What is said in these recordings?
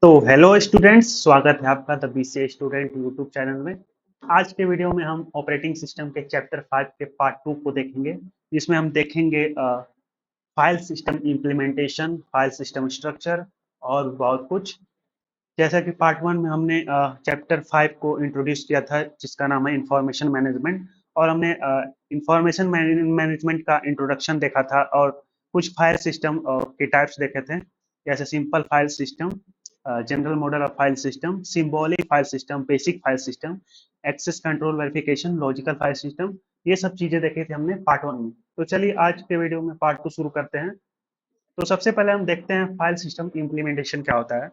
तो hello students, स्वागत है आपका the BCA student YouTube channel में। आज के वीडियो में हम ऑपरेटिंग सिस्टम के चैप्टर 5 के पार्ट 2 को देखेंगे, जिसमें हम देखेंगे file system implementation, file system structure और बहुत कुछ। जैसा कि पार्ट 1 में हमने चैप्टर 5 को इंट्रोड्यूस किया था, जिसका नाम है इंफॉर्मेशन मैनेजमेंट, और हमने इंफॉर्मेशन मैनेजमेंट का इंट्रोडक्शन देखा था और कुछ फाइल सिस्टम के टाइप्स देखे थे, जैसे simple file system, general model of file system, symbolic file system, basic file system, access control verification, logical file system. ये सब चीजें देखी थी हमने पार्ट 1 में। तो चलिए आज के वीडियो में पार्ट 2 शुरू करते हैं। तो सबसे पहले हम देखते हैं फाइल सिस्टम इम्प्लीमेंटेशन क्या होता है।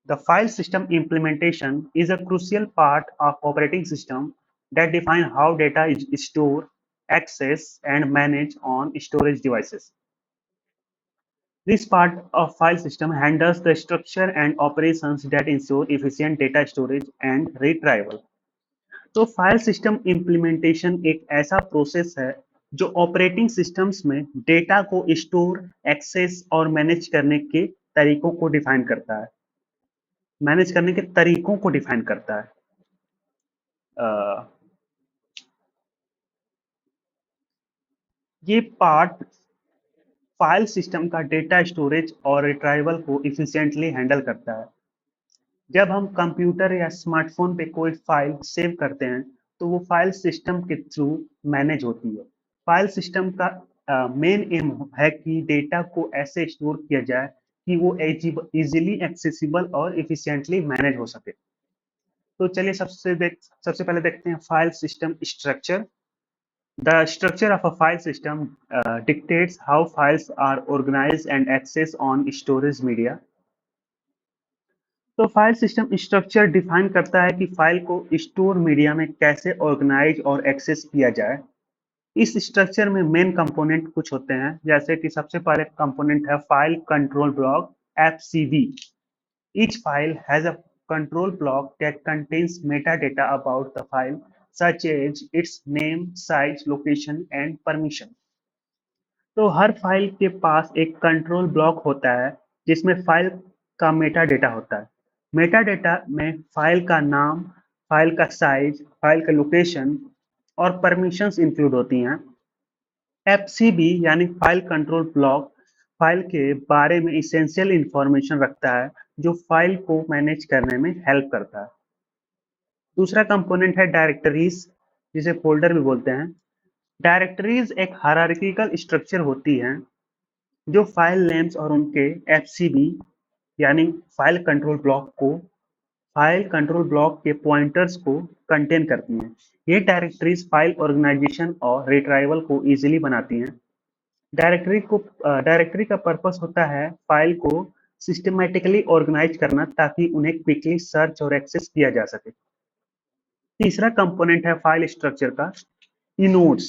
The file system implementation is a crucial part of operating system that define how data is stored, accessed, and managed on storage devices. This part of file system handles the structure and operations that ensure efficient data storage and retrieval. तो file system implementation एक ऐसा process है जो operating systems में data को store, access और manage करने के तरीकों को डिफाइन करता है। मैनेज करने के तरीकों को डिफाइन करता है। ये पार्ट फाइल सिस्टम का डेटा स्टोरेज और रिट्राइवल को इफिशिएंटली हैंडल करता है। जब हम कंप्यूटर या स्मार्टफोन पे कोई फाइल सेव करते हैं तो वो फाइल सिस्टम के थ्रू मैनेज होती है। फाइल सिस्टम का मेन एम है कि डेटा को ऐसे स्टोर किया जाए कि वो इजीली एक्सेसिबल और इफिशिएंटली मैनेज हो सके। तो चलिए सबसे पहले देखते हैं file system structure. The structure of a file system dictates how files are organized and accessed on storage media. तो फाइल सिस्टम स्ट्रक्चर डिफाइन करता है कि फाइल को स्टोर मीडिया में कैसे ऑर्गेनाइज और एक्सेस किया जाए। इस स्ट्रक्चर में मेन कंपोनेंट कुछ होते हैं, जैसे कि सबसे पहले कंपोनेंट है file control block, FCB. Each file has a control block that contains metadata about the file, such as its name, size, location, and permission. तो हर फाइल के पास एक कंट्रोल ब्लॉक होता है जिसमें फाइल का मेटा डेटा होता है। मेटा डेटा में फाइल का नाम, फाइल का साइज, फाइल का लोकेशन और परमिशंस इंक्लूड होती हैं। एफसीबी यानी फाइल कंट्रोल ब्लॉक फाइल के बारे में इसेंशियल इंफॉर्मेशन रखता है जो फाइल को मैनेज करने में हेल्प करता है। दूसरा कंपोनेंट है डायरेक्टरीज, जिसे फोल्डर भी बोलते हैं। डायरेक्टरीज एक हायरार्किकल स्ट्रक्चर होती हैं जो फाइल नेम्स और उनके एफसीबी यानी फाइल कंट्रोल ब्लॉक के पॉइंटर्स को कंटेन करती हैं। ये डायरेक्टरीज फाइल ऑर्गेनाइजेशन और रिट्राइवल को इजीली बनाती हैं। डायरेक्टरी का पर्पस होता है फाइल को सिस्टमैटिकली ऑर्गेनाइज करना ताकि उन्हें क्विकली सर्च और एक्सेस किया जा सके। तीसरा कंपोनेंट है फाइल स्ट्रक्चर का, इनोड्स।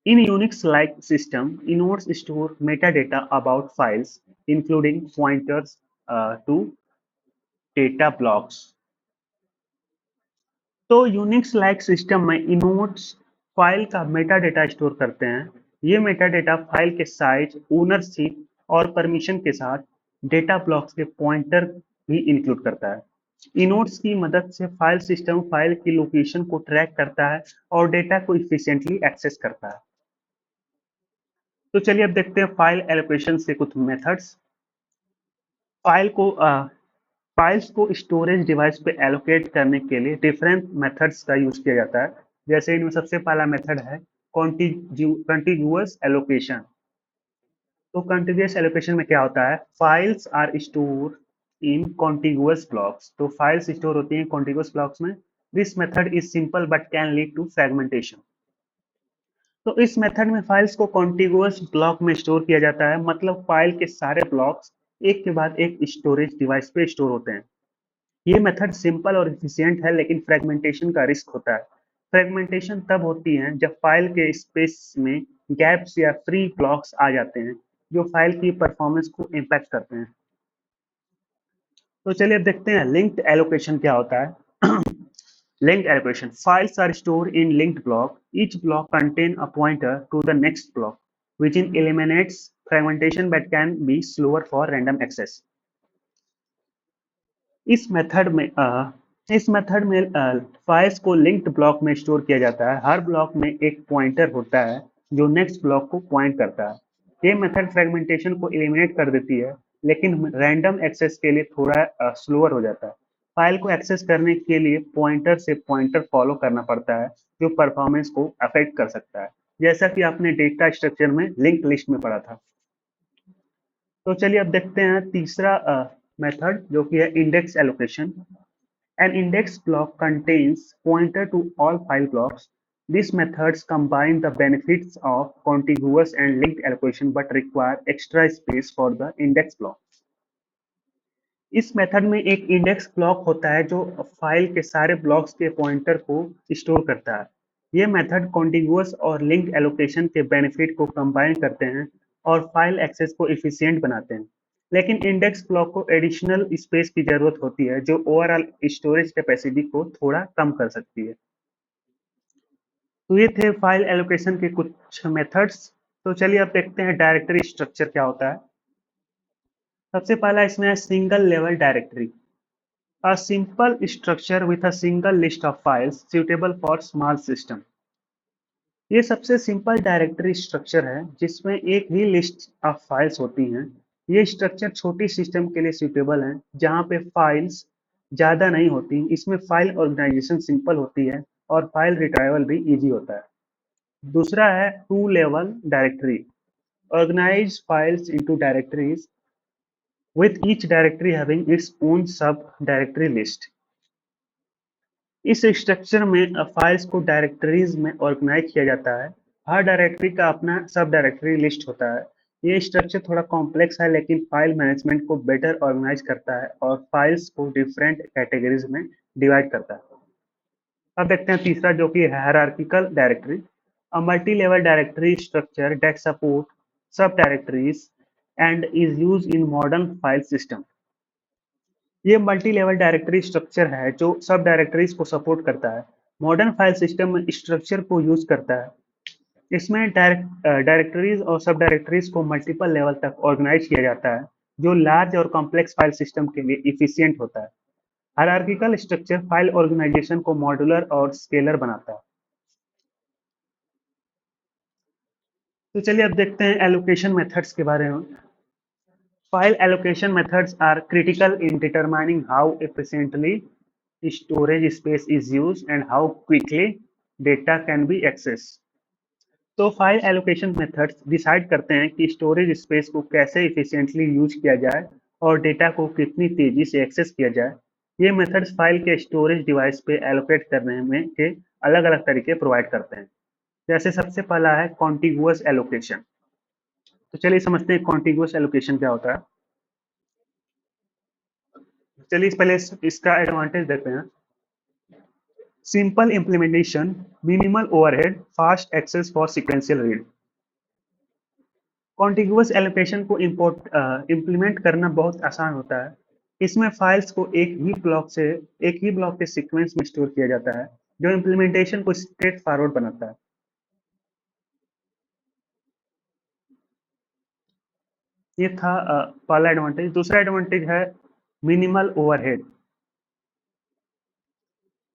In Unix-like system, inodes store metadata about files, including pointers to data blocks. तो यूनिक्स-लाइक सिस्टम में इनोड्स फाइल का मेटाडेटा स्टोर करते हैं। ये मेटाडेटा फाइल के साइज, ओनरशिप और परमिशन के साथ डेटा ब्लॉक्स के पॉइंटर भी इंक्लूड करता है। इनोड्स की मदद से फाइल सिस्टम फाइल की लोकेशन को ट्रैक करता है और डेटा को इफिशिएंटली एक्सेस करता है। तो चलिए अब देखते हैं फाइल एलोकेशन से कुछ मेथड्स। फाइल्स को स्टोरेज डिवाइस पे एलोकेट करने के लिए डिफरेंट मेथड्स का यूज किया जाता है। जैसे इनमें सबसे पहला मेथड है कॉन्टिग्यूअस एलोकेशन। तो कॉन्टिग्यूअस एलोकेशन में क्या होता है, files are store in contiguous blocks. तो फाइल्स स्टोर होती हैं कॉन्टिग्यूअस ब्लॉक्स में। This method is simple but can lead to fragmentation. तो इस मेथड में फाइल्स को कॉन्टिग्यूअस ब्लॉक में स्टोर किया जाता है, मतलब फाइल के सारे ब्लॉक्स एक के बाद एक स्टोरेज डिवाइस पे स्टोर होते हैं। ये मेथड सिंपल और एफिशिएंट है, लेकिन फ्रेगमेंटेशन का रिस्क होता है। फ्रेगमेंटेशन तब होती है जब फाइल के स्पेस में गैप्स या फ्री ब्लॉक्स आ जाते हैं जो फाइल की परफॉर्मेंस को इम्पैक्ट करते हैं। तो चलिए अब देखते हैं लिंक्ड एलोकेशन क्या होता है। Linked allocation. Files are stored in linked block. Each block contains a pointer to the next block, which eliminates fragmentation but can be slower for random access. इस मेथड में फाइल्स को linked block में store किया जाता है। हर block में एक पॉइंटर होता है जो नेक्स्ट ब्लॉक को पॉइंट करता है। ये मेथड फ्रेगमेंटेशन को एलिमिनेट कर देती है, लेकिन रैंडम एक्सेस के लिए थोड़ा स्लोअर हो जाता है। फाइल को एक्सेस करने के लिए पॉइंटर से पॉइंटर फॉलो करना पड़ता है, जो परफॉर्मेंस को अफेक्ट कर सकता है, जैसा कि आपने डेटा स्ट्रक्चर में लिंक लिस्ट में पढ़ा था। तो चलिए अब देखते हैं तीसरा मेथड, जो कि है index allocation. An index block contains pointer to all file blocks. These methods combine the benefits of contiguous and linked allocation but require extra space for the index block. इस मेथड में एक index block होता है जो file के सारे blocks के pointer को स्टोर करता है। ये मेथड कॉन्टिगुअस और लिंक्ड एलोकेशन के बेनिफिट को कंबाइन करते हैं और फाइल एक्सेस को एफिशिएंट बनाते हैं। लेकिन इंडेक्स ब्लॉक को एडिशनल स्पेस की जरूरत होती है, जो ओवरऑल स्टोरेज कैपेसिटी को थोड़ा कम कर सकती है। तो ये थे फाइल एलोकेशन के कुछ मेथड्स। तो चलिए अब देखते हैं डायरेक्टरी स्ट्रक्चर क्या होता है। सबसे पहला इसमें है single level directory, a simple structure with a single list of files suitable for small system. ये सबसे सिंपल डायरेक्टरी स्ट्रक्चर है जिसमें एक ही लिस्ट ऑफ फाइल्स होती हैं। ये स्ट्रक्चर छोटी सिस्टम के लिए सूटेबल है जहाँ पे फाइल्स ज़्यादा नहीं होती। इसमें फाइल ऑर्गेनाइजेशन सिंपल होती है और फाइल रिट्राइवल भी इजी होता है। दूसरा है two level directory, organize files into directories with each directory having its own sub directory list. इस स्ट्रक्चर में फाइल्स को डायरेक्टरीज में ऑर्गेनाइज किया जाता है। हर डायरेक्टरी का अपना सब डायरेक्टरी लिस्ट होता है। ये स्ट्रक्चर थोड़ा कॉम्प्लेक्स है, लेकिन फाइल मैनेजमेंट को बेटर ऑर्गेनाइज करता है और फाइल्स को डिफरेंट कैटेगरीज में डिवाइड करता है। अब देखते हैं तीसरा, जो कि है hierarchical directory, a multi level directory structure that support sub directories and is use in modern file system. ये मल्टी लेवल डायरेक्टरी स्ट्रक्चर है जो सब डायरेक्टरीज को सपोर्ट करता है। मॉडर्न फाइल सिस्टम में स्ट्रक्चर को यूज करता है। इसमें डायरेक्टरीज और सब डायरेक्टरीज को मल्टीपल लेवल तक ऑर्गेनाइज किया जाता है, जो लार्ज और कॉम्प्लेक्स फाइल सिस्टम के लिए इफिशियंट होता है। हायरार्किकल स्ट्रक्चर फाइल ऑर्गेनाइजेशन को मॉड्यूलर और स्केलर बनाता है। तो चलिए अब देखते हैं एलोकेशन मेथड्स के बारे में। File allocation methods are critical in determining how efficiently storage space is used and how quickly data can be accessed. तो फाइल एलोकेशन मेथड्स डिसाइड करते हैं कि स्टोरेज स्पेस को कैसे इफिशिएंटली यूज किया जाए और डेटा को कितनी तेजी से एक्सेस किया जाए। ये मेथड्स फाइल के स्टोरेज डिवाइस पे एलोकेट करने में के अलग अलग तरीके प्रोवाइड करते हैं। जैसे सबसे पहला है कॉन्टिगुअस एलोकेशन। तो चलिए समझते हैं कॉन्टिगुअस एलोकेशन क्या होता है। चलिए पहले इसका एडवांटेज देखते हैं। Simple implementation, minimal overhead, fast access for sequential read. Contiguous allocation को इम्प्लीमेंट करना बहुत आसान होता है। इसमें फाइल्स को एक ही ब्लॉक के सीक्वेंस में स्टोर किया जाता है, जो इम्प्लीमेंटेशन को स्ट्रेट फॉरवर्ड बनाता है। ये था पहला एडवांटेज। दूसरा एडवांटेज है मिनिमल ओवरहेड।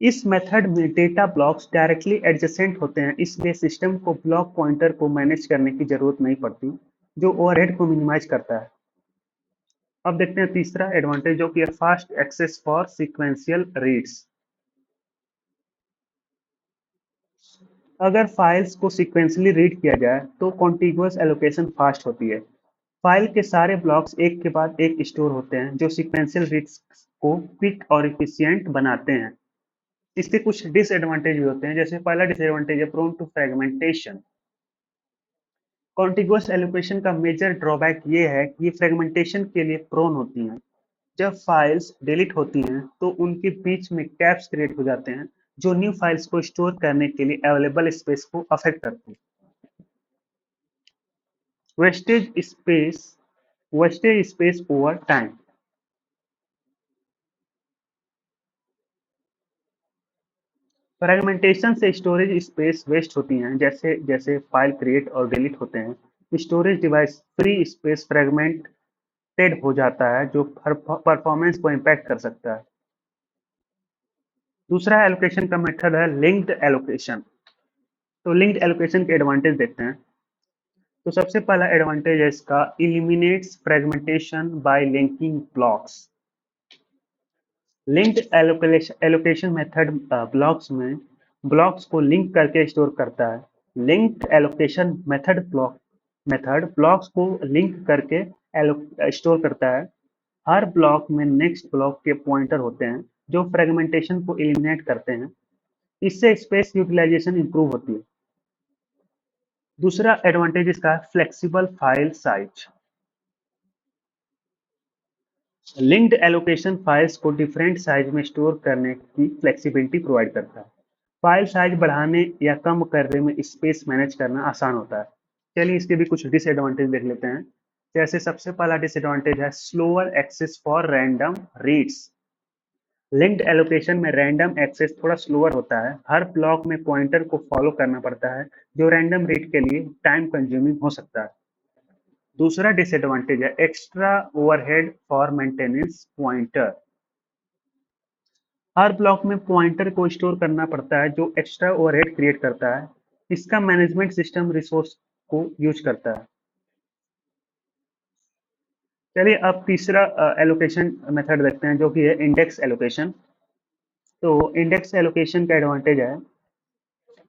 इस मेथड में डेटा ब्लॉक्स डायरेक्टली एडजेसेंट होते हैं, इसलिए सिस्टम को ब्लॉक पॉइंटर को मैनेज करने की जरूरत नहीं पड़ती, जो ओवरहेड को मिनिमाइज करता है। अब देखते हैं तीसरा एडवांटेज, जो कि है fast access for sequential reads. अगर फाइल्स को सीक्वेंशियली रीड किया जाए तो कॉन्टिगुअस एलोकेशन फास्ट होती है। फाइल के सारे ब्लॉक्स एक के बाद एक स्टोर होते हैं, जो सीक्वेंशियल रीड्स को क्विक और इफिशिएंट बनाते हैं। इसके कुछ डिसएडवांटेज भी होते हैं। जैसे पहला डिसएडवांटेज है prone to fragmentation. Contiguous allocation का मेजर ड्रॉबैक ये है कि ये फ्रेगमेंटेशन के लिए प्रोन होती हैं। जब फाइल्स डिलीट होती हैं तो उनके बीच में गैप्स क्रिएट हो जाते हैं, जो न्यू फाइल्स को स्टोर करने के लिए अवेलेबल स्पेस को अफेक्ट करते हैं। Wastage space wastage space over time. Fragmentation से स्टोरेज स्पेस वेस्ट होती हैं। जैसे जैसे फाइल क्रिएट और डिलीट होते हैं, storage device free space fragment हो जाता है जो परफॉर्मेंस को इम्पैक्ट कर सकता है। दूसरा एलोकेशन का मेथड है लिंक्ड एलोकेशन। तो लिंक्ड एलोकेशन के एडवांटेज देखते हैं। तो सबसे पहला एडवांटेज है इसका, eliminates fragmentation bye linking blocks. Linked allocation method blocks में ब्लॉक्स को लिंक करके स्टोर करता है। लिंक्ड एलोकेशन मेथड ब्लॉक्स को लिंक करके स्टोर करता है। हर ब्लॉक में नेक्स्ट ब्लॉक के पॉइंटर होते हैं जो फ्रेगमेंटेशन को एलिमिनेट करते हैं। इससे स्पेस यूटिलाइजेशन इंप्रूव होती है। दूसरा एडवांटेज इसका flexible file size. Linked allocation files को डिफरेंट साइज में स्टोर करने की फ्लेक्सिबिलिटी प्रोवाइड करता है। फाइल साइज बढ़ाने या कम करने में स्पेस मैनेज करना आसान होता है। चलिए इसके भी कुछ डिसएडवांटेज देख लेते हैं। जैसे सबसे पहला डिसएडवांटेज है slower access for random reads. Linked allocation में रैंडम एक्सेस थोड़ा स्लोअर होता है। हर ब्लॉक में पॉइंटर को फॉलो करना पड़ता है जो रैंडम रीड के लिए टाइम कंज्यूमिंग हो सकता है। दूसरा डिसएडवांटेज है extra overhead for maintenance pointer. Her block में पॉइंटर को स्टोर करना पड़ता है जो एक्स्ट्रा ओवरहेड क्रिएट करता है। इसका मैनेजमेंट सिस्टम रिसोर्स को यूज करता है। चलिए अब तीसरा एलोकेशन मेथड देखते हैं जो कि है इंडेक्स एलोकेशन। तो इंडेक्स एलोकेशन का एडवांटेज है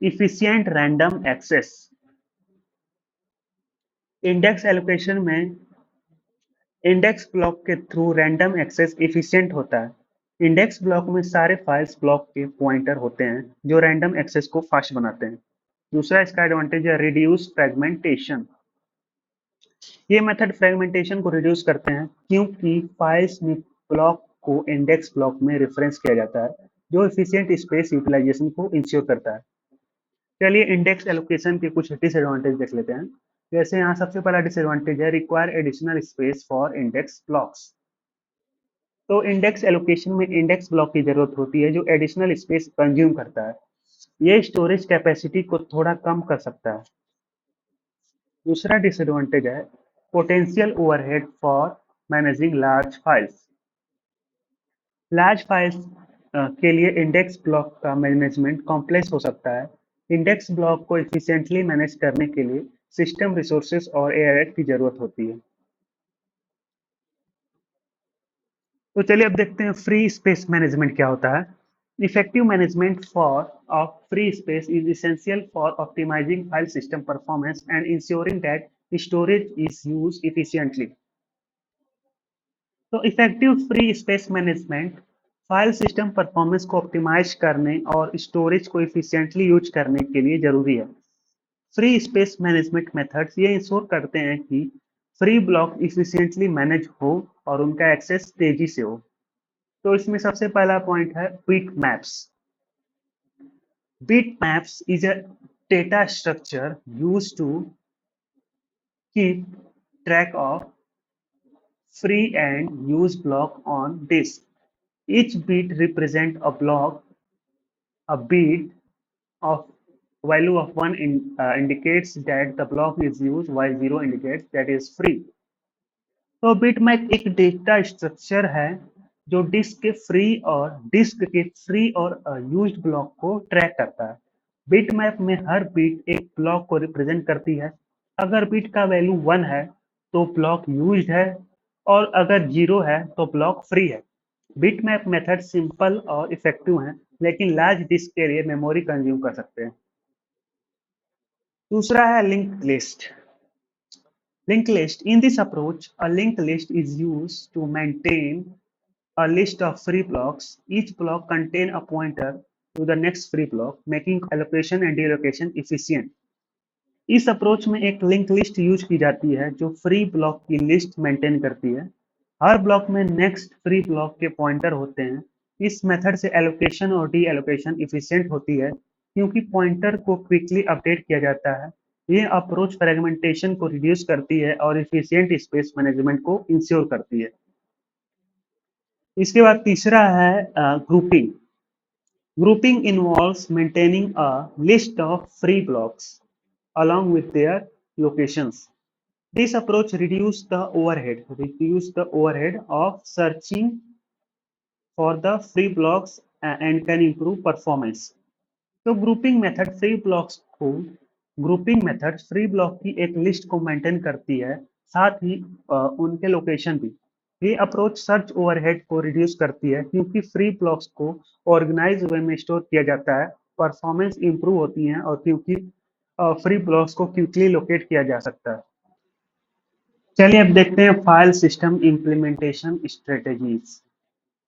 efficient random access. Index allocation में इंडेक्स ब्लॉक के थ्रू रैंडम एक्सेस इफिशिएंट होता है। इंडेक्स ब्लॉक में सारे फाइल्स ब्लॉक के पॉइंटर होते हैं जो रैंडम एक्सेस को फास्ट बनाते हैं। दूसरा इसका एडवांटेज है रिड्यूस फ्रेगमेंटेशन। ये मेथड फ्रेगमेंटेशन को रिड्यूस करते हैं क्योंकि फाइल्स में ब्लॉक को इंडेक्स ब्लॉक में रेफरेंस किया जाता है जो एफिशिएंट स्पेस यूटिलाइजेशन को इंश्योर करता है। चलिए इंडेक्स एलोकेशन के कुछ डिसएडवांटेज देख लेते हैं। जैसे यहाँ सबसे पहला डिसएडवांटेज है require additional space for index blocks. तो इंडेक्स एलोकेशन में इंडेक्स ब्लॉक की जरूरत होती है जो एडिशनल स्पेस कंज्यूम करता है। ये स्टोरेज कैपेसिटी को थोड़ा कम कर सकता है। दूसरा डिसएडवांटेज है potential overhead for managing large files. Large files के लिए इंडेक्स ब्लॉक का मैनेजमेंट कॉम्प्लेक्स हो सकता है। इंडेक्स ब्लॉक को एफिशिएंटली मैनेज करने के लिए सिस्टम रिसोर्सेज और एआरएच की जरूरत होती है। तो चलिए अब देखते हैं फ्री स्पेस मैनेजमेंट क्या होता है। Effective management for of free space is essential for optimizing file system performance and ensuring that storage is used efficiently. तो effective free space management file system performance को ऑप्टिमाइज करने और storage को efficiently use करने के लिए जरूरी है। फ्री स्पेस मैनेजमेंट मेथड्स ये इंश्योर करते हैं कि फ्री ब्लॉक इफिशिएंटली मैनेज हो और उनका एक्सेस तेजी से हो। तो इसमें सबसे पहला पॉइंट है bit maps. Bitmaps is a data structure used to keep track of free and use block on disk. Each bit represents a block. A bit of value of 1 indicates that the block is used, while 0 indicates that is free. तो bitmap एक data structure है जो disc के free और used block को track करता है। Bitmap में हर बिट एक ब्लॉक को रिप्रेजेंट करती है। अगर बिट का वैल्यू 1 है तो ब्लॉक यूज्ड है और अगर 0 है तो ब्लॉक फ्री है। बिटमैप मेथड सिंपल और इफेक्टिव है लेकिन लार्ज डिस्क के लिए मेमोरी कंज्यूम कर सकते हैं। दूसरा है link list. Linked list. In this approach, a linked list is used to maintain a list of free blocks. Each block contains a pointer to the next free block, making allocation and deallocation efficient. इस approach में एक link list use की जाती है जो free block की list maintain करती है। हर ब्लॉक में नेक्स्ट फ्री ब्लॉक के पॉइंटर होते हैं। इस मेथड से एलोकेशन और डी एलोकेशन इफिशिएंट होती है क्योंकि पॉइंटर को क्विकली अपडेट किया जाता है। ये अप्रोच फ्रेगमेंटेशन को रिड्यूस करती है और इफिशिएंट स्पेस मैनेजमेंट को इंश्योर करती है। इसके बाद तीसरा है grouping. Grouping involves maintaining a list of free blocks along with their locations. This approach reduce the overhead of searching for the free blocks and can improve performance. तो grouping method free block की एक list को maintain करती है, साथ ही उनके location भी। ये अप्रोच सर्च ओवरहेड को रिड्यूस करती है क्योंकि फ्री ब्लॉक्स को ऑर्गेनाइज वे में स्टोर किया जाता है, परफॉर्मेंस इंप्रूव होती है और क्योंकि फ्री ब्लॉक्स को क्विकली लोकेट किया जा सकता है। चलिए अब देखते हैं file system implementation strategies.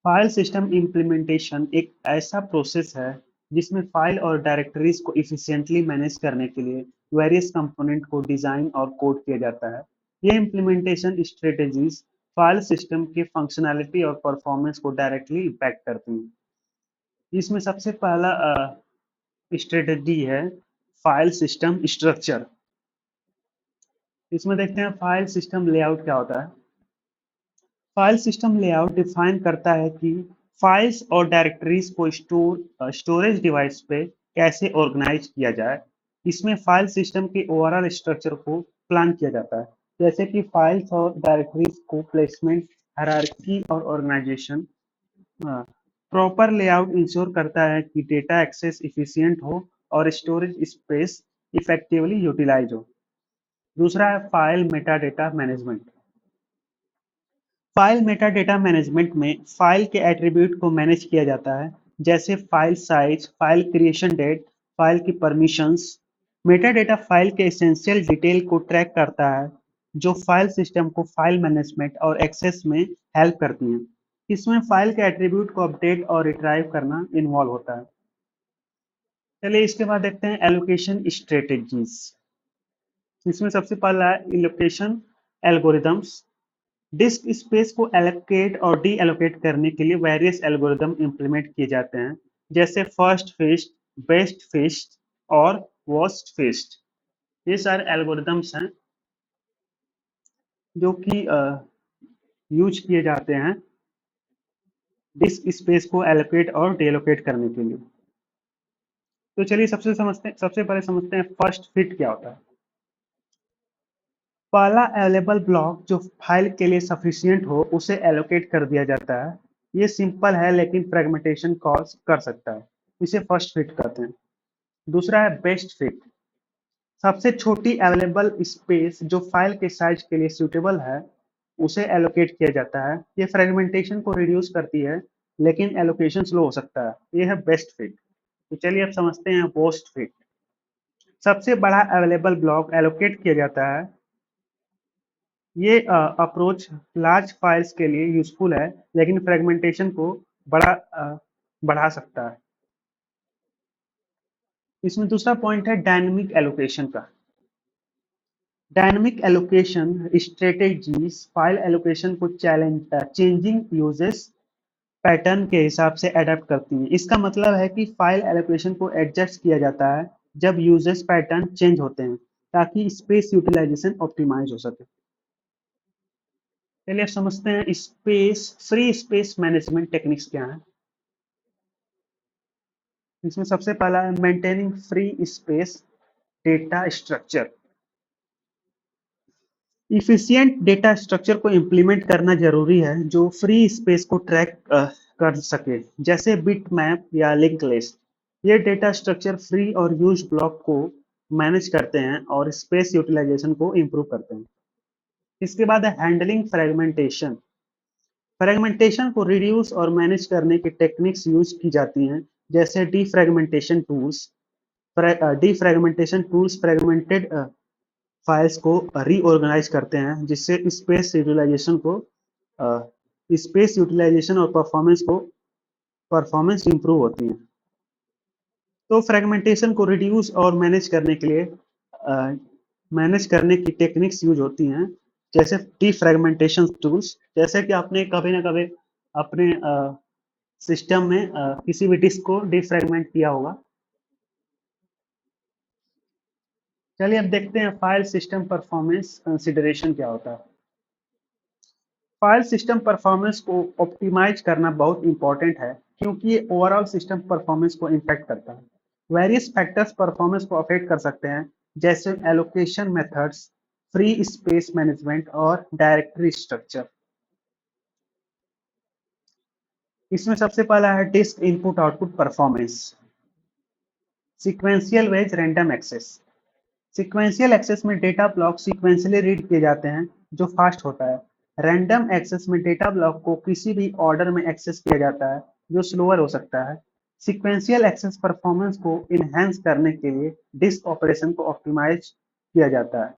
File system implementation एक ऐसा प्रोसेस है जिसमें फाइल और डायरेक्टरीज को इफिशिएंटली मैनेज करने के लिए वेरियस कंपोनेंट को डिजाइन और कोड किया जाता है। ये इम्प्लीमेंटेशन स्ट्रेटेजीज फाइल सिस्टम के फंक्शनैलिटी और परफॉर्मेंस को डायरेक्टली इम्पैक्ट करती हैं। इसमें सबसे पहला स्ट्रेटेजी है फाइल सिस्टम स्ट्रक्चर। इसमें देखते हैं फाइल सिस्टम लेआउट क्या होता है। फाइल सिस्टम लेआउट डिफाइन करता है कि फाइल्स और डायरेक्टरीज को स्टोरेज डिवाइस पे कैसे ऑर्गेनाइज किया जाए। इसमें फाइल सिस्टम के ओवरऑल स्ट्रक्चर को प्लान किया जाता है, जैसे कि फाइल्स और डायरेक्टरीज को प्लेसमेंट, हायरार्की और ऑर्गेनाइजेशन। प्रॉपर लेआउट इंश्योर करता है कि डेटा एक्सेस इफिशिएंट हो और स्टोरेज स्पेस इफेक्टिवली यूटिलाइज हो। दूसरा है file meta data management. File metadata management में फाइल के एट्रीब्यूट को मैनेज किया जाता है, जैसे file size, file creation date, file की परमिशंस। मेटाडेटा फाइल के एसेंशियल डिटेल को ट्रैक करता है, जो फाइल सिस्टम को फाइल मैनेजमेंट और एक्सेस में हेल्प करती हैं। इसमें फाइल के एट्रीब्यूट को अपडेट और रिट्राइव करना इन्वॉल्व होता है। चलिए इसके बाद देखते हैं एलोकेशन स्ट्रेटेजीज। इसमें सबसे पहला है एलोकेशन एल्गोरिदम्स। डिस्क स्पेस को एलोकेट और डी एलोकेट करने के लिए वेरियस एल्गोरिदम इंप्लीमेंट किए जाते हैं, जैसे फर्स्ट फिस्ट, बेस्ट फिस्ट और वर्स्ट फिस्ट। ये सारे एल्गोरिदम्स हैं जो कि यूज किए जाते हैं डिस्क स्पेस को एलोकेट और डी एलोकेट करने के लिए। तो चलिए सबसे पहले समझते हैं फर्स्ट फिट क्या होता है। पहला अवेलेबल ब्लॉक जो फाइल के लिए सफिशिएंट हो उसे एलोकेट कर दिया जाता है। ये सिंपल है लेकिन फ्रेगमेंटेशन कॉज कर सकता है, इसे फर्स्ट फिट कहते हैं। दूसरा है बेस्ट फिट। सबसे छोटी अवेलेबल स्पेस जो फाइल के साइज के लिए सूटेबल है उसे एलोकेट किया जाता है। ये फ्रेगमेंटेशन को रिड्यूस करती है लेकिन एलोकेशन स्लो हो सकता है। ये है बेस्ट फिट। तो चलिए अब समझते हैं वर्स्ट फिट। सबसे बड़ा अवेलेबल ब्लॉक एलोकेट किया जाता है। ये अप्रोच लार्ज फाइल्स के लिए यूजफुल है लेकिन फ्रेगमेंटेशन को बढ़ा सकता है। इसमें दूसरा पॉइंट है डायनेमिक एलोकेशन का। Dynamic allocation strategies file allocation को चेंजिंग यूजेस पैटर्न के हिसाब से अडेप्ट करती हैं। इसका मतलब है कि फाइल एलोकेशन को एडजस्ट किया जाता है जब यूजेस पैटर्न चेंज होते हैं, ताकि स्पेस यूटिलाइजेशन ऑप्टिमाइज हो सके। चलिए अब समझते हैं फ्री स्पेस मैनेजमेंट टेक्निक्स क्या हैं। इसमें सबसे पहला है maintaining free space data structure. Efficient data structure को इम्प्लीमेंट करना जरूरी है जो फ्री स्पेस को ट्रैक कर सके, जैसे बिट मैप या लिंक लिस्ट। ये डेटा स्ट्रक्चर फ्री और यूज ब्लॉक को मैनेज करते हैं और स्पेस यूटिलाइजेशन को इम्प्रूव करते हैं। इसके बाद है हैंडलिंग फ्रेगमेंटेशन। फ्रेगमेंटेशन को रिड्यूस और मैनेज करने की टेक्निक्स यूज की जाती हैं, जैसे defragmentation tools. Defragmentation tools fragmented files को रीऑर्गेनाइज करते हैं, जिससे स्पेस यूटिलाइजेशन और परफॉर्मेंस इंप्रूव होती है। तो फ्रेगमेंटेशन को रिड्यूस और मैनेज करने की टेक्निक्स यूज होती हैं, जैसे डीफ्रेगमेंटेशन टूल्स। जैसे कि आपने कभी ना कभी अपने सिस्टम में किसी भी डिस्क को डीफ्रेगमेंट किया होगा। चलिए अब देखते हैं फाइल सिस्टम परफॉर्मेंस कंसिडरेशन क्या होता है। फाइल सिस्टम परफॉर्मेंस को ऑप्टिमाइज करना बहुत इंपॉर्टेंट है क्योंकि ये ओवरऑल सिस्टम परफॉर्मेंस को इम्पैक्ट करता है। वेरियस फैक्टर्स परफॉर्मेंस को अफेक्ट कर सकते हैं, जैसे allocation methods, free space management और डायरेक्टरी स्ट्रक्चर। इसमें सबसे पहला है disk input output performance, sequential vs random access. Sequential access में डेटा ब्लॉक सीक्वेंशियली रीड किए जाते हैं जो फास्ट होता है। रैंडम एक्सेस में डेटा ब्लॉक को किसी भी ऑर्डर में एक्सेस किया जाता है जो स्लोअर हो सकता है। सीक्वेंशियल एक्सेस परफॉर्मेंस को इनहेंस करने के लिए डिस्क ऑपरेशन को ऑप्टिमाइज किया जाता है।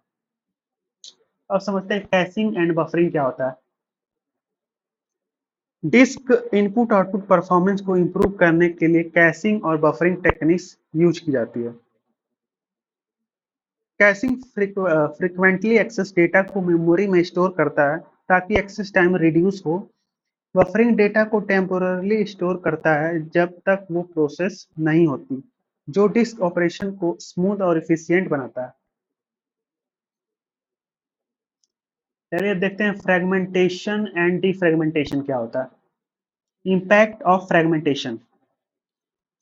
अब समझते हैं कैशिंग एंड बफरिंग क्या होता है। डिस्क इनपुट आउटपुट परफॉर्मेंस को इंप्रूव करने के लिए कैशिंग और बफरिंग टेक्निक्स यूज की जाती है। कैशिंग फ्रीक्वेंटली एक्सेस डेटा को मेमोरी में स्टोर करता है ताकि एक्सेस टाइम रिड्यूस हो। बफरिंग डेटा को टेम्पोररली स्टोर करता है जब तक वो प्रोसेस नहीं होती, जो डिस्क ऑपरेशन को स्मूथ और इफिशिएंट बनाता है। चलिए देखते हैं फ्रेगमेंटेशन एंड डिफ्रेगमेंटेशन क्या होता है। Impact of fragmentation.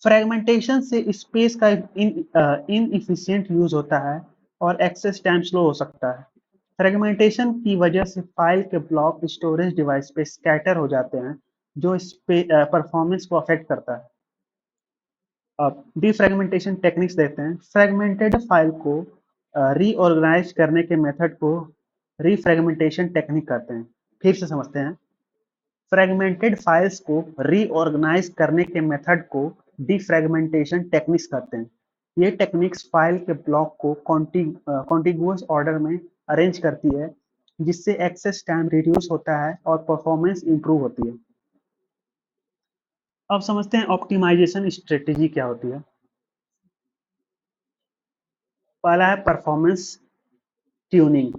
फ्रेगमेंटेशन से स्पेस का इनएफिशिएंट यूज होता है और एक्सेस टाइम स्लो हो सकता है। फ्रेगमेंटेशन की वजह से फाइल के ब्लॉक स्टोरेज डिवाइस पे स्कैटर हो जाते हैं, जो परफॉर्मेंस को अफेक्ट करता है। अब डिफ्रेगमेंटेशन टेक्निक्स देखते हैं। फ्रेगमेंटेड फाइल को रीऑर्गेनाइज करने के मेथड को रीफ्रेगमेंटेशन टेक्निक कहते हैं। फिर से समझते हैं। फ्रेगमेंटेड फाइल्स को रीऑर्गेनाइज करने के मेथड को डिफ्रेगमेंटेशन टेक्निक्स कहते हैं। ये टेक्निक्स फाइल के ब्लॉक को कॉन्टिगुअस ऑर्डर में अरेंज करती है, जिससे एक्सेस टाइम रिड्यूस होता है और परफॉर्मेंस इंप्रूव होती है। अब समझते हैं ऑप्टिमाइजेशन स्ट्रेटेजी क्या होती है। पहला है performance tuning.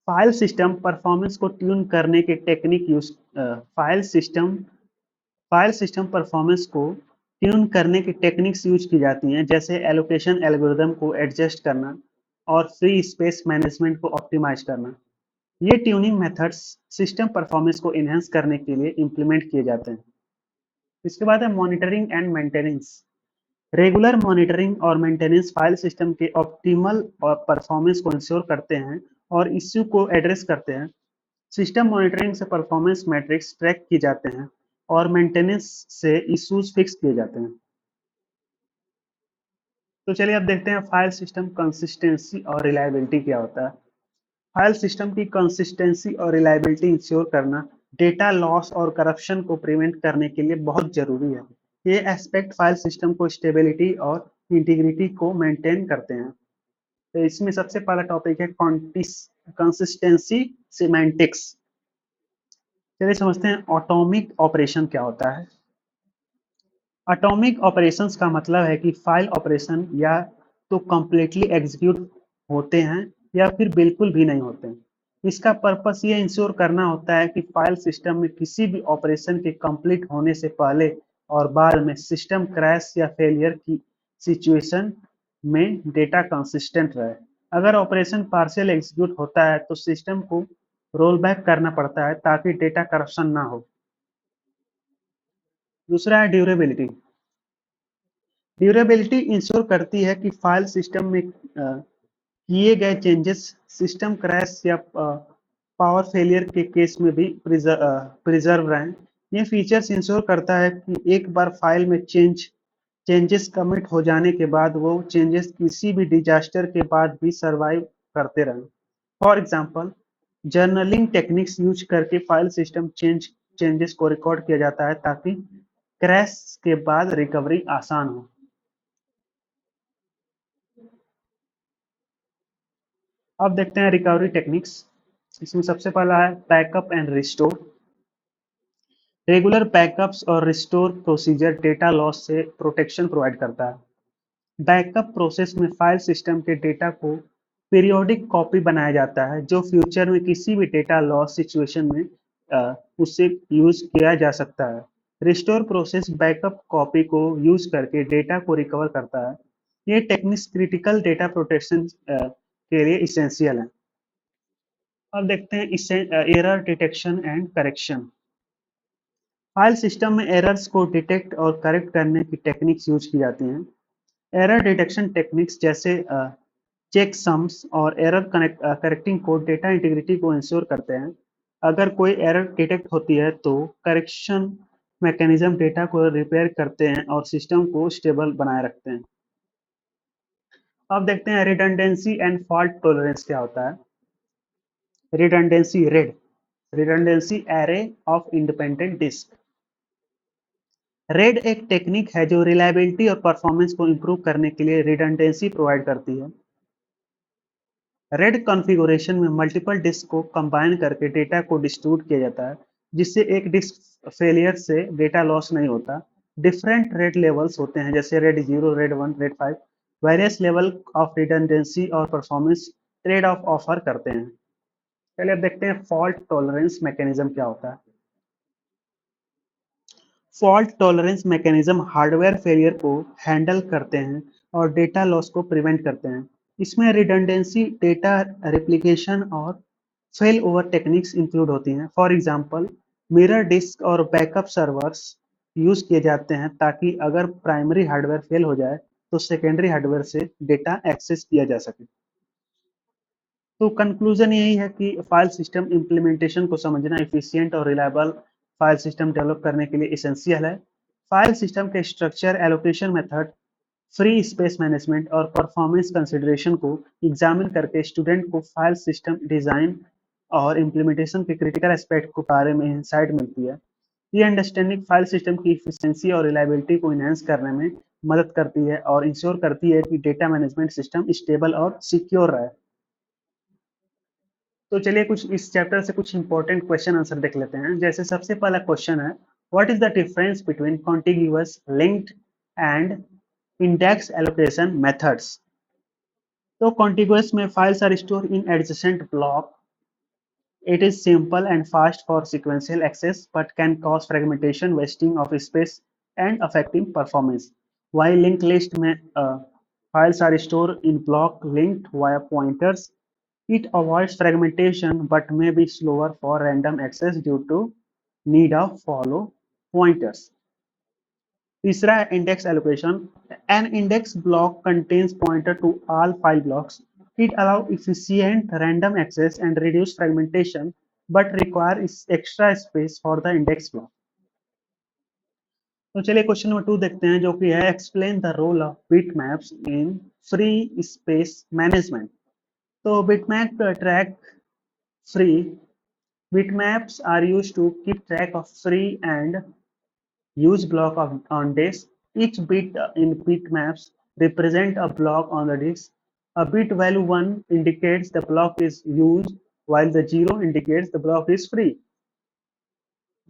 File system performance को ट्यून करने के technique use file system file system performance को ट्यून करने की टेक्निक्स यूज की जाती हैं, जैसे एलोकेशन एल्गोरिदम को एडजस्ट करना और फ्री स्पेस मैनेजमेंट को ऑप्टिमाइज करना। ये ट्यूनिंग मेथड्स सिस्टम परफॉर्मेंस को इनहेंस करने के लिए इम्प्लीमेंट किए जाते हैं। इसके बाद है monitoring and maintenance. Regular monitoring और मेंटेनेंस फाइल सिस्टम के ऑप्टिमल और परफॉर्मेंस को इंश्योर करते हैं और इश्यू को एड्रेस करते हैं। सिस्टम मॉनिटरिंग से परफॉर्मेंस मैट्रिक्स ट्रैक किए जाते हैं और मेंटेनेंस से इश्यूज फिक्स किए जाते हैं। तो चलिए अब देखते हैं फाइल सिस्टम कंसिस्टेंसी और रिलायबिलिटी क्या होता है। फाइल सिस्टम की कंसिस्टेंसी और रिलायबिलिटी इंश्योर करना डेटा लॉस और करप्शन को प्रिवेंट करने के लिए बहुत जरूरी है। ये एस्पेक्ट फाइल सिस्टम को स्टेबिलिटी और इंटीग्रिटी को मेंटेन करते हैं। तो इसमें सबसे पहला टॉपिक है कंसिस्टेंसी सिमेंटिक्स। चलिए समझते हैं ऑटोमिक ऑपरेशन क्या होता है। एटॉमिक ऑपरेशंस का मतलब है कि फाइल ऑपरेशन या तो कंप्लीटली एग्जीक्यूट होते हैं या फिर बिल्कुल भी नहीं होते हैं। इसका पर्पस ये इंश्योर करना होता है कि फाइल सिस्टम में किसी भी ऑपरेशन के कंप्लीट होने से पहले और बाद में सिस्टम क्रैश या फेलियर की सिचुएशन में डेटा कंसिस्टेंट रहे। अगर ऑपरेशन पार्शियल एग्जीक्यूट होता है तो सिस्टम को रोल बैक करना पड़ता है ताकि डेटा करप्शन ना हो। दूसरा है ड्यूरेबिलिटी। ड्यूरेबिलिटी इंश्योर करती है कि फाइल सिस्टम में किए गए चेंजेस सिस्टम क्रैश या पावर फेलियर के केस में भी प्रिजर्व रहें। ये फीचर्स इंश्योर करता है कि एक बार फाइल में चेंजेस कमिट हो जाने के बाद वो चेंजेस किसी भी डिजास्टर के बाद भी सरवाइव करते रहें। For example, journaling techniques use करके फाइल सिस्टम चेंजेस को रिकॉर्ड किया जाता है ताकि क्रैश के बाद रिकवरी आसान हो। अब देखते हैं रिकवरी टेक्निक्स। इसमें सबसे पहला है backup and restore. Regular backups और रिस्टोर प्रोसीजर डेटा लॉस से प्रोटेक्शन प्रोवाइड करता है। बैकअप प्रोसेस में फाइल सिस्टम के डेटा को पीरियोडिक कॉपी बनाया जाता है जो फ्यूचर में किसी भी डेटा लॉस सिचुएशन में उससे यूज किया जा सकता है। रिस्टोर प्रोसेस बैकअप कॉपी को यूज करके डेटा को रिकवर करता है। ये टेक्निक्स क्रिटिकल डेटा प्रोटेक्शन के लिए इसेंशियल है। अब देखते हैं इससे error detection and correction. File system में एरर्स को डिटेक्ट और करेक्ट करने की टेक्निक्स यूज की जाती हैं। एरर डिटेक्शन टेक्निक्स जैसे चेक सम्स और error correcting code data integrity को इंश्योर करते हैं। अगर कोई एरर डिटेक्ट होती है तो करेक्शन मैकेनिज्म डेटा को रिपेयर करते हैं और सिस्टम को स्टेबल बनाए रखते हैं। अब देखते हैं रिडंडेंसी एंड फॉल्ट टॉलरेंस क्या होता है। Redundancy RAID, redundancy array of independent disk. RAID एक टेक्निक है जो रिलायबिलिटी और परफॉर्मेंस को इंप्रूव करने के लिए रिडंडेंसी प्रोवाइड करती है। रेड कॉन्फ़िगरेशन में मल्टीपल डिस्क को कंबाइन करके डेटा को डिस्ट्रीब्यूट किया जाता है, जिससे एक डिस्क फेलियर से डेटा लॉस नहीं होता। डिफरेंट रेड लेवल्स होते हैं, जैसे red 0, red 1, red 5। Various level of redundancy और परफॉर्मेंस ट्रेड ऑफ ऑफर करते हैं। चलिए अब देखते हैं फॉल्ट टॉलरेंस मैकेनिज्म क्या होता है। Fault tolerance mechanism hardware failure को हैंडल करते हैं और डेटा लॉस को प्रिवेंट करते हैं। इसमें रिडंडेंसी, डेटा रेप्लिकेशन और फेल ओवर टेक्निक्स इंक्लूड होती हैं। फॉर एग्जांपल, मिरर डिस्क और बैकअप सर्वर्स यूज किए जाते हैं ताकि अगर प्राइमरी हार्डवेयर फेल हो जाए तो सेकेंडरी हार्डवेयर से डेटा एक्सेस किया जा सके। तो कंक्लूजन यही है कि फाइल सिस्टम इम्प्लीमेंटेशन को समझना एफिशिएंट और रिलायबल फाइल सिस्टम डेवलप करने के लिए एसेंशियल है। फाइल सिस्टम के structure, allocation method, free space management और परफॉर्मेंस कंसिडरेशन को एग्जामिन करके स्टूडेंट को फाइल सिस्टम डिजाइन और इम्प्लीमेंटेशन के क्रिटिकल एस्पेक्ट के बारे में इंसाइट मिलती है। ये अंडरस्टैंडिंग फाइल सिस्टम की इफिशिएंसी और रिलायबिलिटी को इनहेंस करने में मदद करती है और इंश्योर करती है कि डेटा मैनेजमेंट सिस्टम स्टेबल और सिक्योर रहे। तो चलिए कुछ इस चैप्टर से कुछ इंपॉर्टेंट क्वेश्चन आंसर देख लेते हैं। जैसे सबसे पहला क्वेश्चन है, what is the difference between contiguous, linked and index allocation methods. तो कॉन्टिग्यूअस में files are store in adjacent block. It is simple and fast for sequential access but can cause fragmentation, wasting of space and affecting performance. While linked list में files are stored in block linked via pointers. It avoids fragmentation but may be slower for random access due to need of follow pointers. तीसरा है index allocation. An index block contains pointer to all file blocks. It allows efficient random access and reduce fragmentation but requires extra space for the index block. तो चलिए question number 2 देखते हैं, जो कि है explain the role of bitmaps in free space management. तो bitmap track free bitmaps are used to keep track of free and use block on disk. Each bit in bitmaps represent a block on the disk. A bit value 1 indicates the block is used while the 0 indicates the block is free.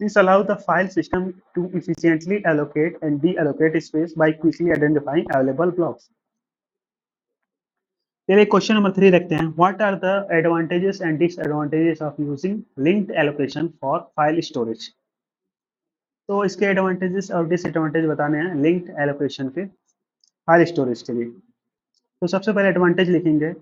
This allows the file system to efficiently allocate and deallocate space by quickly identifying available blocks. चलिए question number 3 देखते हैं, what are the advantages and disadvantages of using linked allocation for file storage. तो इसके advantages और disadvantage बताने हैं linked allocation के file storage के लिए। तो सबसे पहले एडवांटेज लिखेंगे,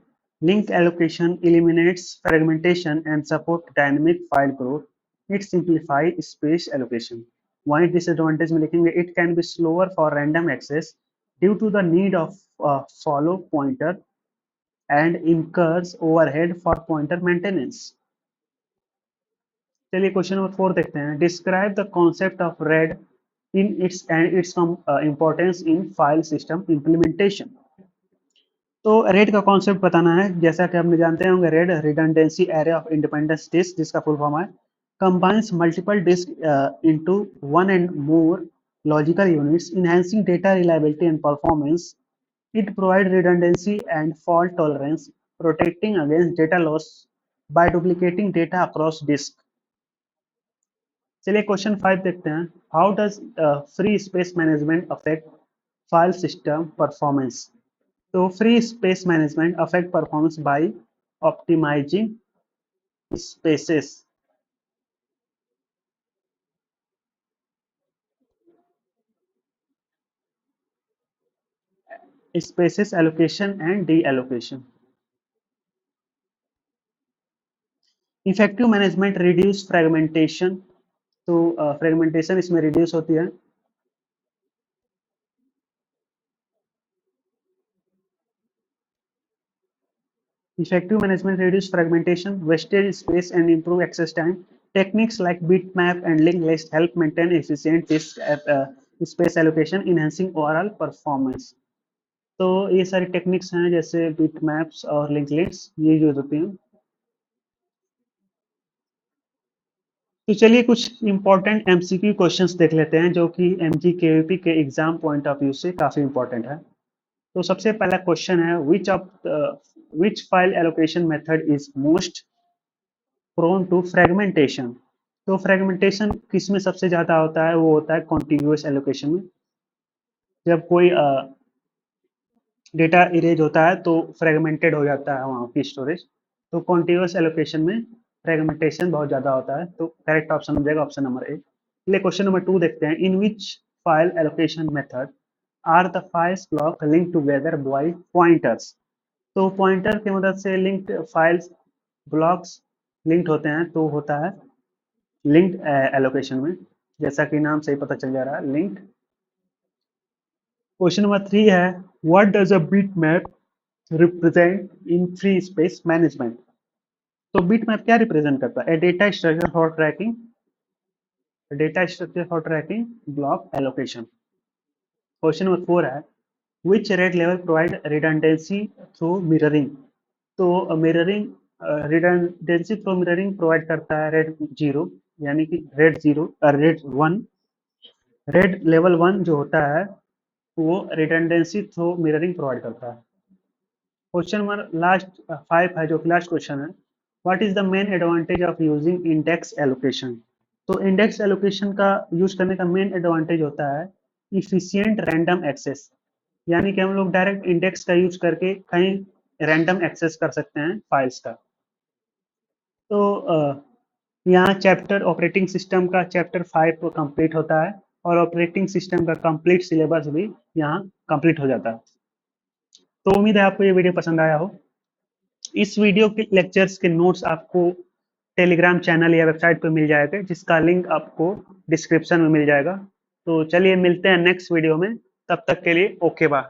link allocation eliminates fragmentation and support dynamic file growth. It simplify space allocation. वहीं डिसएडवांटेज में लिखेंगे, it can be slower for random access due to the need of follow pointer and incurs overhead for pointer maintenance. चलिए question number 4 देखते हैं, describe the concept of RAID in its and its importance in file system implementation. तो RAID का concept बताना है। जैसा कि आपने जानते होंगे, RAID redundancy array of independence disk, जिसका फुल फॉर्म है combines multiple disk into one and more logical units, enhancing data reliability and performance. It provides redundancy and fault tolerance, protecting against data loss by duplicating data across disk. चलिए question 5 देखते हैं, how does free space management affect file system performance. तो free space management affect performance by optimizing spaces, spaces allocation and deallocation. Effective management reduce fragmentation. तो fragmentation इसमें reduce होती है। Effective management reduce fragmentation, wastage space, and improve access time. Techniques like bitmap and linked list help maintain efficient disk space allocation, enhancing overall performance. तो ये सारी techniques हैं जैसे bitmaps और linked lists, ये यूज होती हैं। तो चलिए कुछ इंपॉर्टेंट एमसीक्यू क्वेश्चंस देख लेते हैं जो कि एमजीकेवीपी के एग्जाम पॉइंट ऑफ व्यू से काफी इंपॉर्टेंट है। तो सबसे पहला क्वेश्चन है which file allocation method is most prone to fragmentation. तो फ्रेगमेंटेशन किस में सबसे ज्यादा होता है, वो होता है कॉन्टिग्यूअस एलोकेशन में। जब कोई डेटा इरेज होता है तो फ्रेगमेंटेड हो जाता है वहाँ की स्टोरेज। तो कॉन्टिग्यूअस एलोकेशन में फ्रेगमेंटेशन बहुत ज्यादा होता है। तो करेक्ट ऑप्शन हो जाएगा ऑप्शन नंबर ए। चलिए क्वेश्चन नंबर 2 देखते हैं। In which file allocation method are the files block link together by pointers. तो पॉइंटर की मदद से लिंक्ड फाइल्स ब्लॉक्स लिंक्ड होते हैं तो होता है लिंक्ड एलोकेशन में, जैसा कि नाम से ही पता चल जा रहा है लिंक्ड। क्वेश्चन नंबर 3 है what does a bit map represent in free space management. तो बिट मैप क्या रिप्रेजेंट करता है? Data structure for tracking block allocation. Question number 4 है which RAID level provide redundancy through mirroring. तो mirroring redundancy through mirroring provide करता है red 0, यानी कि रेड 1। रेड लेवल 1 जो होता है वो रिडंडेंसी थ्रू मिररिंग प्रोवाइड करता है। क्वेश्चन नंबर लास्ट 5 है जो कि लास्ट क्वेश्चन है what is the main advantage of using index allocation. तो इंडेक्स एलोकेशन का यूज करने का मेन एडवांटेज होता है इफिशिएंट रैंडम एक्सेस, यानी कि हम लोग डायरेक्ट इंडेक्स का यूज करके कहीं रैंडम एक्सेस कर सकते हैं फाइल्स का। तो यहाँ चैप्टर ऑपरेटिंग सिस्टम का चैप्टर 5 कंप्लीट होता है और ऑपरेटिंग सिस्टम का कंप्लीट सिलेबस भी यहाँ कंप्लीट हो जाता है। तो उम्मीद है आपको ये वीडियो पसंद आया हो। इस वीडियो के लेक्चर्स के नोट्स आपको टेलीग्राम चैनल या वेबसाइट पर मिल जाएगा, जिसका लिंक आपको डिस्क्रिप्शन में मिल जाएगा। तो चलिए मिलते हैं नेक्स्ट वीडियो में, तब तक के लिए ओके बाय।